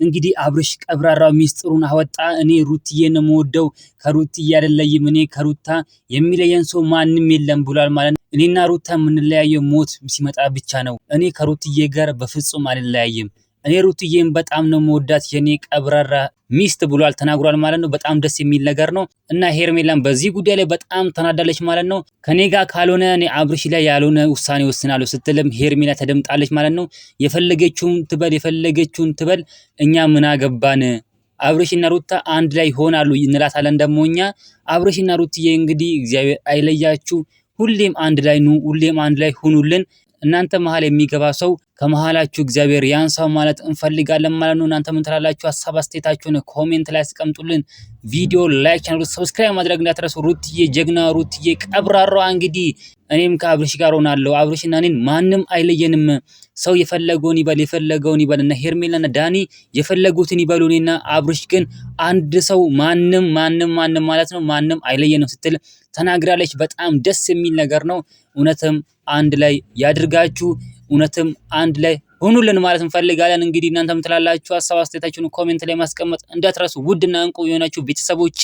እንግዲህ አብርሽ ቀብራራው ሚስጥሩን አወጣ። እኔ ሩትዬን ነው የምወደው፣ ከሩትዬ አይደለይም፣ እኔ ከሩታ የሚለየን ሰው ማንም የለም ብሏል ማለት ነው። እኔና ሩታ የምንለያየው ሞት ሲመጣ ብቻ ነው። እኔ ከሩትዬ ጋር በፍጹም አልለያይም። እኔ ሩትዬን በጣም ነው መወዳት የኔ ቀብራራ ሚስት ብሏል ተናግሯል ማለት ነው። በጣም ደስ የሚል ነገር ነው እና ሄርሜላን በዚህ ጉዳይ ላይ በጣም ተናዳለች ማለት ነው። ከኔ ጋር ካልሆነ እኔ አብርሽ ላይ ያልሆነ ውሳኔ ወስናለሁ ስትልም ሄርሜላ ተደምጣለች ማለት ነው። የፈለገችውን ትበል እኛ ምን አገባን? አብርሽና ሩታ አንድ ላይ ይሆናሉ እንላታለን። ደግሞ እኛ አብርሽና ሩትዬ እንግዲህ እግዚአብሔር አይለያችሁ፣ ሁሌም አንድ ላይ ኑ፣ ሁሌም አንድ ላይ ሁኑልን። እናንተ መሀል የሚገባ ሰው ከመሃላችሁ እግዚአብሔር ያንሳው ማለት እንፈልጋለን ማለት ነው። እናንተ ምን ትላላችሁ? ሀሳብ አስተያየታችሁን ኮሜንት ላይ አስቀምጡልን። ቪዲዮ ላይክ፣ ቻናሉ ሰብስክራይብ ማድረግ እንዳትረሱ። ሩትዬ ጀግና፣ ሩትዬ ቀብራራዋ እንግዲህ እኔም ከአብርሽ ጋር ሆናለሁ። አብርሽና እኔን ማንም አይለየንም። ሰው የፈለገውን ይበል እና ሄርሜላና ዳኒ የፈለጉትን ይበሉ። እኔና አብርሽ ግን አንድ ሰው ማንም ማለት ነው ማንም አይለየንም ስትል ተናግራለች። በጣም ደስ የሚል ነገር ነው። እውነትም አንድ ላይ ያድርጋችሁ። እውነትም አንድ ላይ ሆኑልን ማለት እንፈልጋለን። እንግዲህ እናንተም ትላላችሁ ሀሳብ አስተያየታችሁን ኮሜንት ላይ ማስቀመጥ እንዳትረሱ። ውድና እንቁ የሆናችሁ ቤተሰቦቼ